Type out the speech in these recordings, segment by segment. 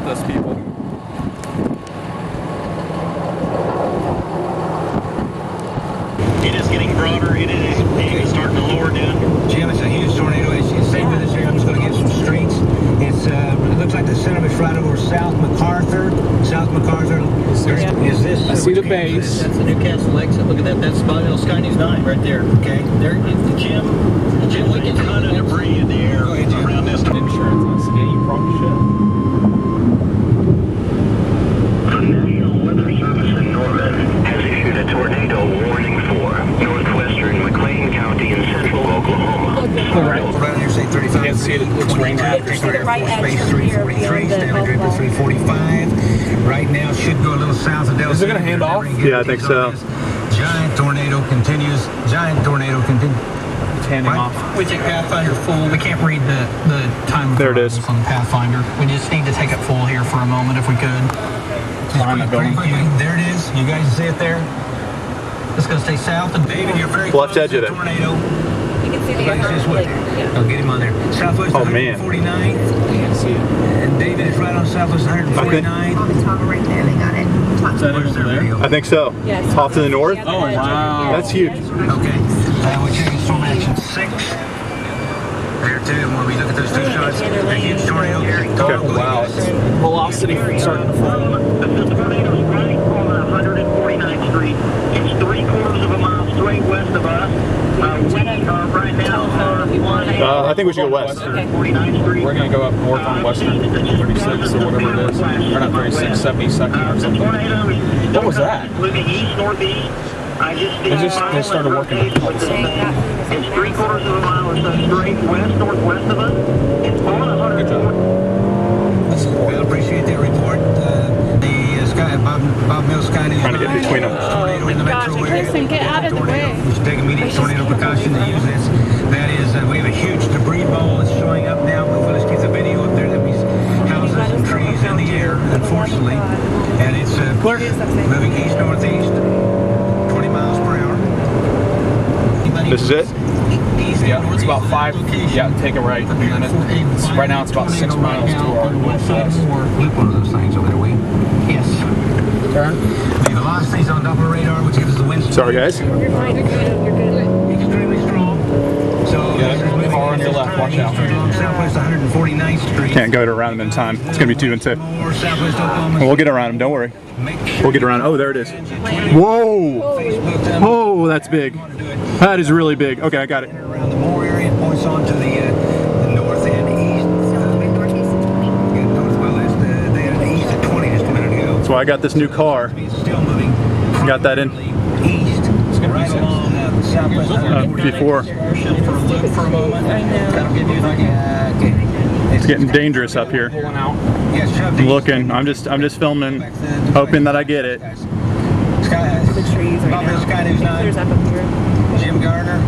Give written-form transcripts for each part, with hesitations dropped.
with us, people. It is getting broader. It is starting to lower down. Jim, it's a huge tornado. As you stay with us here, I'm just going to give some streets. It looks like the center of it's right over South MacArthur. South MacArthur. Is this? I see the base. That's the Newcastle exit. Look at that. That's Sky News 9 right there. Okay. There is Jim, we get a ton of debris in the air around this. Insurance. Yeah, you probably should. The National Weather Service in Norman has issued a tornado warning for northwestern McLean County in central Oklahoma. Right here, say 35. You can't see it. It looks rain after. Space 343, Stanley Draper 345. Right now, should go a little south of Delta. Is it going to hand off? Yeah, I think so. Giant tornado continues. Giant tornado continues. It's handing off. We take Pathfinder full. We can't read the time. There it is. On the Pathfinder. We just need to take it full here for a moment if we could. Behind that building. There it is. You guys see it there? It's going to stay south. And David, you're very Left close edge to of the it. tornado. You can see the I'll get him on there. Southwest Oh, man. 149th. You can't see it. And David is right on Southwest 149th. on the top right there. They got it. Is that it over there? I think so. Yes. Off to the north. Oh, wow. That's huge. Okay. We're checking storm action 6. There too, when we look at those two shots, a huge tornado here. Okay. Wow. Velocity starting to fall. The tornado is right on 149th Street. It's 3/4 of a mile straight west of us. We are right now I think we should go west. 49th Street. We're going to go up north on Western 36 or whatever it is. Or not 36, 72nd or something. What was that? Moving east, northeast. They started working the pump. It's 3/4 of a mile or so straight west, northwest of us. It's on 100. Good job. That's Well, important. appreciate that report. Bob Mills Sky News. Trying to get between them. Tornado in the metro area. Listen, get out of the way. We should take immediate tornado precaution to use this. That is, we have a huge debris ball that's showing up now. We'll just get the video up there. There'll be houses and trees in the air, unfortunately. And it's moving east-northeast, 20 miles per hour. This is it? Yeah, it's about 5. Yeah, take it right. And then right now it's about 6 miles to our northwest. Loop one of those things over there, will you? yes. Turn. The velocities on Doppler radar, which gives us the wind. Sorry, guys. You're fine. You're good. You're good. Extremely strong. So Yeah, car on your left, watch out. Southwest 149th Street. Can't go around them in time. It's going to be too unsafe. More Southwest Oklahoma. We'll get around them. Don't worry. Make We'll get around. Oh, there it is. Whoa! Facebook Oh, that's big. That is really big. Okay, I got it. around the Moore area. It points on to the north and east. Yeah, north, well, they had an east at 20 just a minute ago. So I got this new car. It's still moving. Got that in East. It's gonna be right six. along Southwest. before. For a loop for a moment. That'll give you an idea. Okay. It's getting dangerous up here. Pulling out. Yeah, shoved I'm east. looking. I'm just filming, hoping that I get it. The trees right Bob Mills now. Sky News There's 9. up here. Jim Gardner.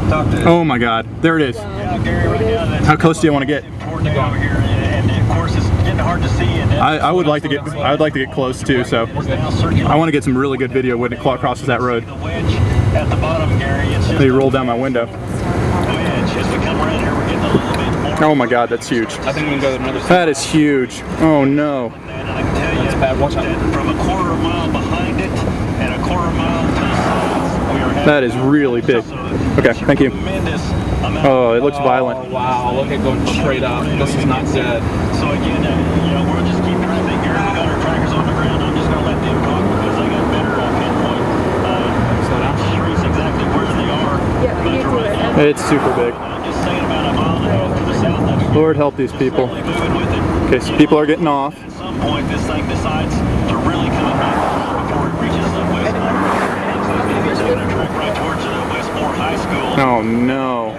Talk to Oh my God! There it is. Yeah, Gary, right now that's How close do you want to get? important to go over here, and of course it's getting hard to see. And I would like to get. I would like to get close too. So I want to get some really good video when it crosses that road. The wedge at the bottom, Gary. It's just They roll down my window. it's just we come around here, we're getting a little bit more. Oh my God! That's huge. I think we can go to another side. That is huge. Oh no! And I can tell you That's bad. Watch out. that from a quarter mile behind it and a quarter mile to the sides, we are having That is really big. Okay, thank you. tremendous amount. Oh, it looks Oh, violent. wow. Look at going straight up. This is not good. So again, we'll just keep tracking. Gary, we got our trackers on the ground. I'm just going to let them talk because they got better pinpoint Slow down. streets exactly where they are. Yeah, you do it. It's super big. I'm just saying about a mile and a half to the south of it. Lord help these people. Slowly moving with it. Okay, so people are getting off. At some point, this thing decides to really come back before it reaches the west. It's going to track right towards Westmore High School. Oh no!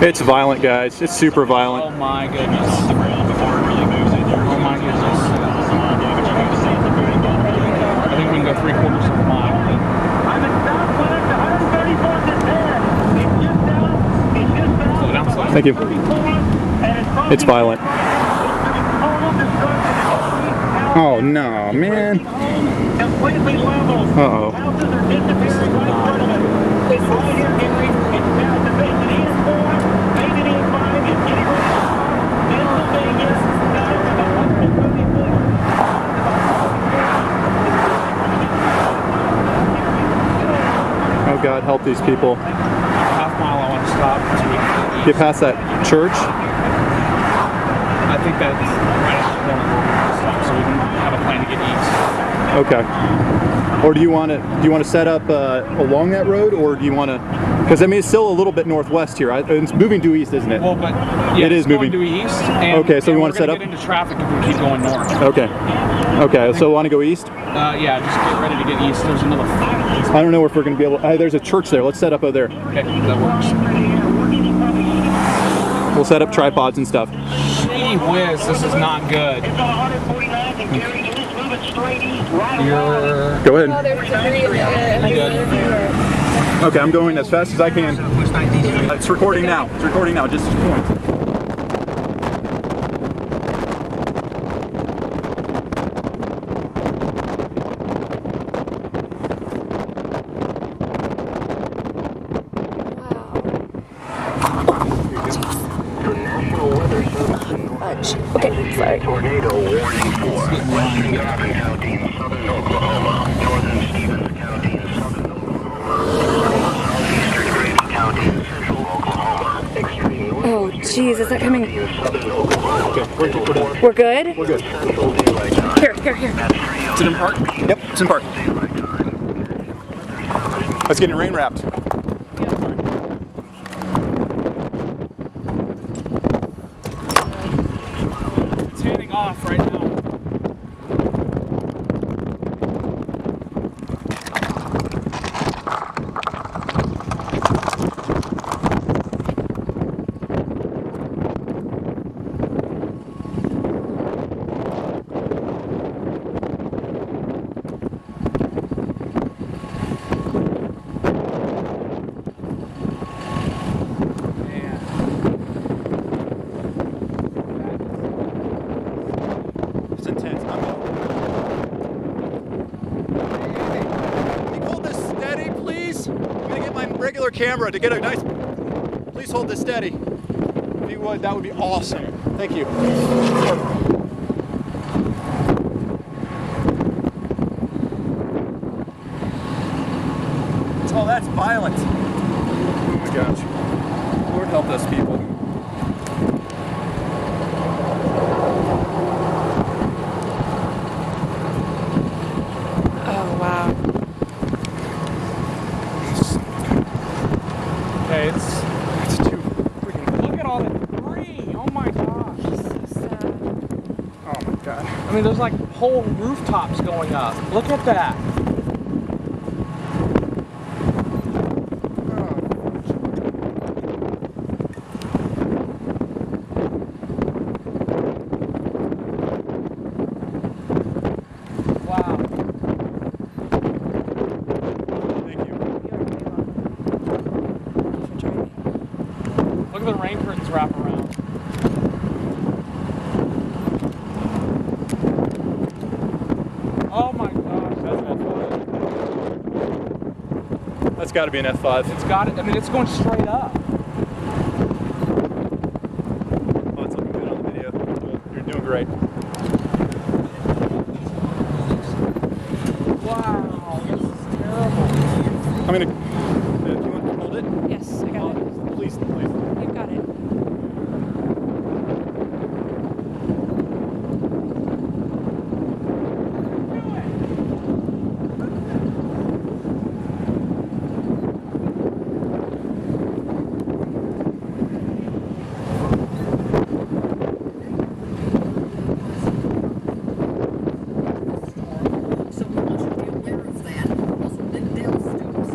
It's violent, guys. It's super Oh violent. my goodness. Off the ground before it really moves in there. Oh my goodness. That's a lot of damage you're going to see at the very bottom. I think we can go 3/4 of a mile. I'm in southwest 134th and 10. It's just down. It's just down. Slow down, slow down. Thank you. And It's violent. total destruction. Oh no, man. Completely level. Uh-oh. Houses are disappearing right in front of it. It's right here, Henry. It's down to Mason E4, Mason E5, it's getting ready. Pennsylvania, down to the 134th help these people. Half mile I want to stop so we can Get past that church. I think that's right at the corner where we want to stop so we can have a plan to get east. Okay. Or do you want to set up along that road, or do you want to? Because I mean, it's still a little bit northwest here. It's moving due east, isn't it? Well, but yeah, It is it's going moving. due east. And, Okay, so we and wanna we're set gonna up- get into traffic if we keep going north. Okay. Okay. So want to go east? Yeah, just get ready to get east. There's another. I don't know if we're going to be able. There's a church there. Let's set up over there. Okay, that works. We'll set up tripods and stuff. Gee whiz, this is not good. You're Go ahead. Oh, there's debris in the good. Okay, I'm going as fast as I can. West 19th Street. It's recording now. It's recording now. Just point. Okay, sorry. Tornado warning for western Coffin County in southern Oklahoma, northern Stevens County in southern Oklahoma, southeastern Grady County in central Oklahoma, extreme north Oh, jeez, is that coming? in southern Oklahoma. Okay, we're good. We're good? We're good. Central daylight time. Here. Is it in park? Yep, it's in park. It's getting rain wrapped. It's handing off right now. It's intense. Can you hold this steady, please? I'm gonna get my regular camera to get a nice. Please hold this steady. If you would, that would be awesome. Thank you. Oh, that's violent. Oh my gosh. Lord help us, people. Oh, wow. Okay, it's too freaking. Look at all the debris. Oh my gosh. So sad. Oh my god. I mean, there's like whole rooftops going up. Look at that. Wow. Thank you. Look at the rain curtains wrap around. Oh my gosh, that's an F5. That's got to be an F5. It's got it. I mean, it's going straight up. Oh, it's looking good on the video. You're doing great. Wow, this is terrible. I'm gonna. Do you want to hold it? Yes, I got it. Please, please. You've got it. So we want you to be aware of that. Also, Lindale students,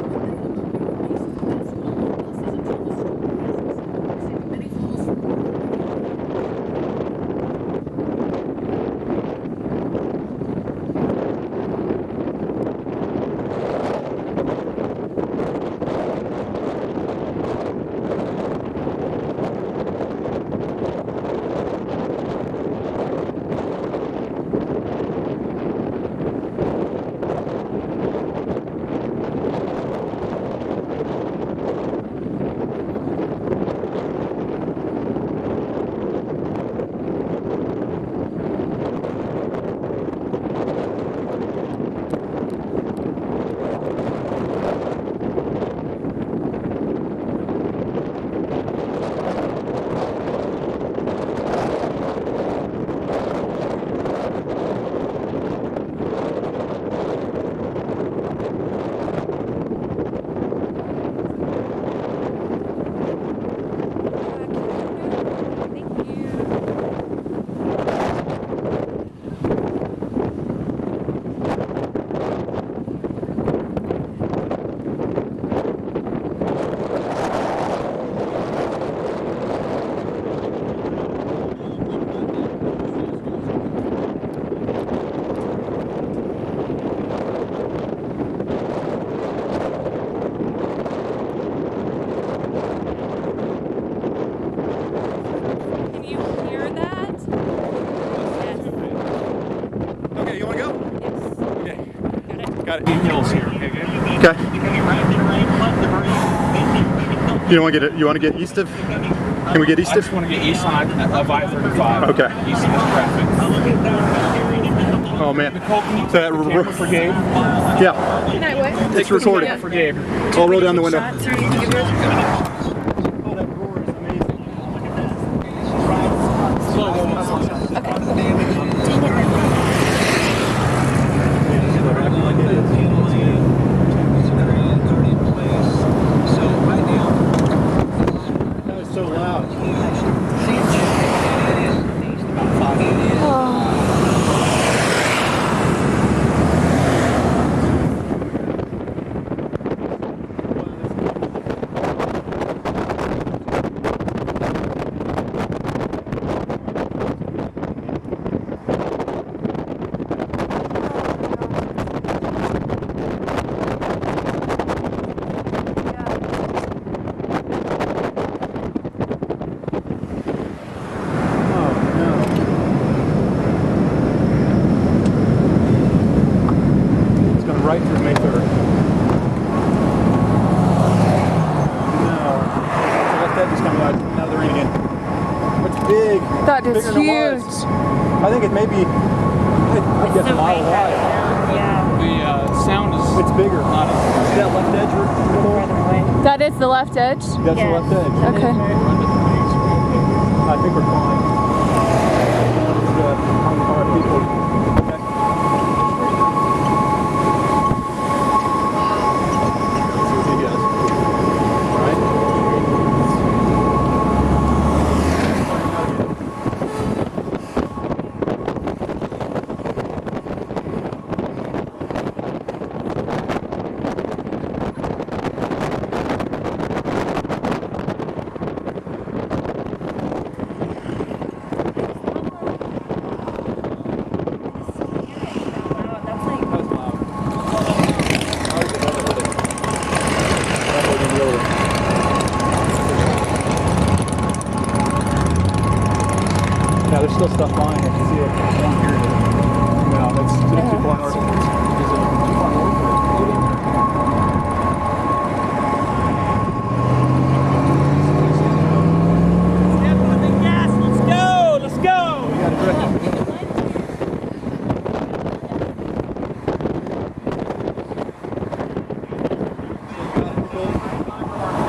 Got it. Hills here. Okay, good. Okay. You don't want to get it. You want to get east of? Can we get east I just of? want to get east side of I-35. Okay. East of this traffic. Oh man. Nicole, can you So that take the camera for Gabe? Yeah. Can I what? It's recording. For Gabe. I'll roll down the window. Shots or anything of yours? Oh, that roar is amazing. That was so loud. Right through Mayfair. No. So that just coming out of the rain again. It's big. That is Bigger than it huge. was. I think it may be, I guess, a mile wide. Yeah. The sound is It's bigger. not as See that left edge? That is the left edge? That's the left edge. Okay. I think we're fine. Our people. Okay. Let's see what he does. All right. Yeah, there's still stuff flying. I can see it. No, that's too far north. Is it too far north? Let's go! You got it direct.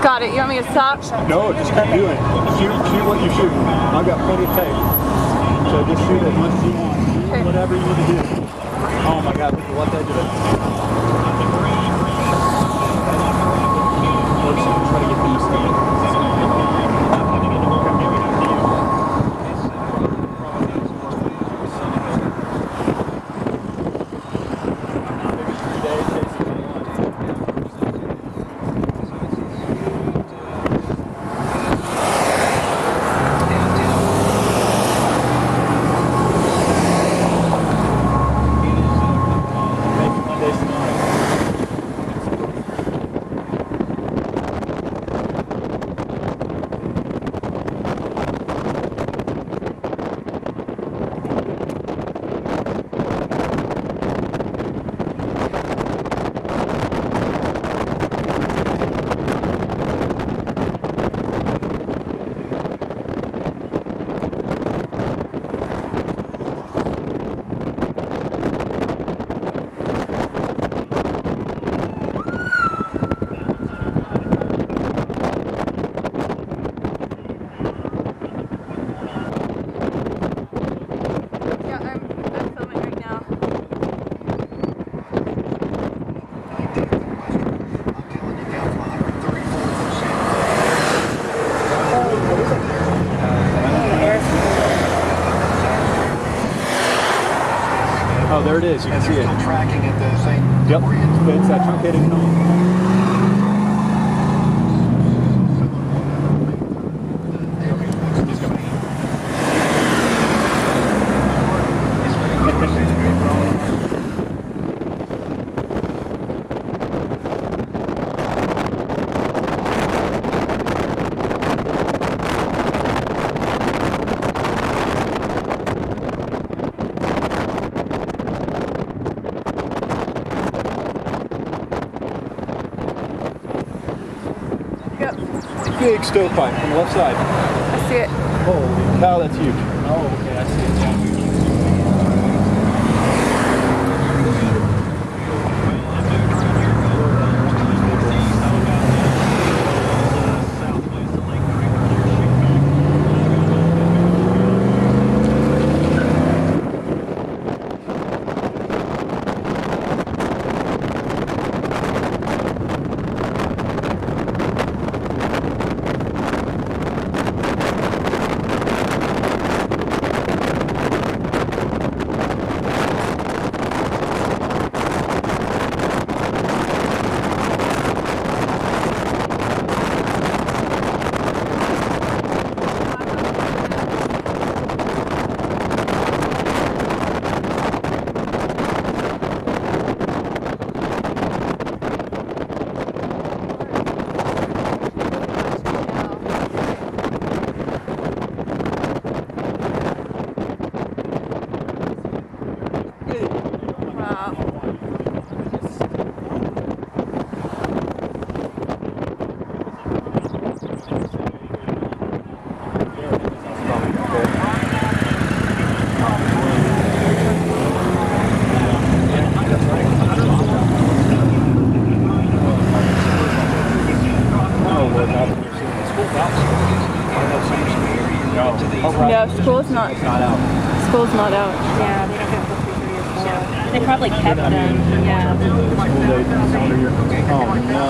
Got it. You want me to stop? No, just keep doing it. Shoot what you're shooting. I've got plenty of tape. So just shoot as much as you want. Do Okay. whatever you need to do. Oh my God, look at the left edge of it. Let's try to get east of it. Yeah, I'm filming right now. Oh, there it is. You can see it. Tracking at the same. Yep. It's that truncated tunnel. big stovepipe on the left side. I see it. Holy cow, that's huge. Oh, okay, I see it now. No, school's not out. School's not out. Yeah, they don't have the 3:30 or 4. They probably kept them. Yeah. Oh no.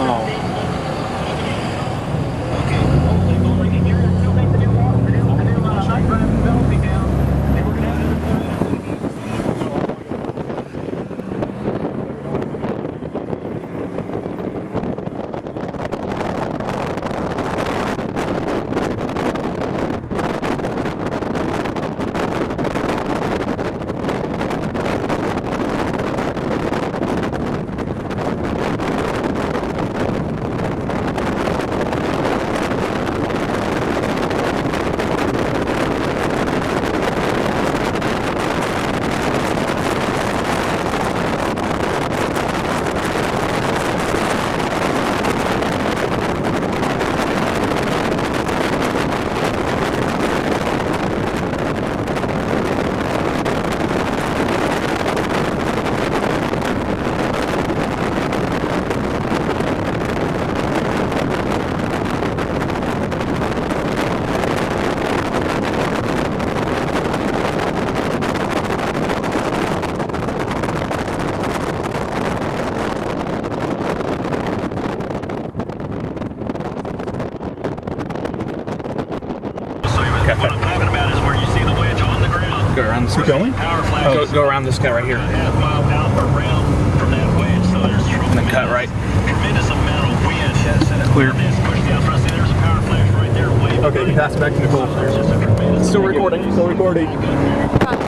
What I'm talking about is where you see the wedge on the ground. Go around this guy. Going? Power flash. Go around this guy right here. Half-mile out around from that wedge, so there's And then cut right. tremendous amount of wind. Clear. Push down. So I see there's a power flash right there. Way Okay, you can pass it back to Nicole. There's just a tremendous Still recording. Still recording. Got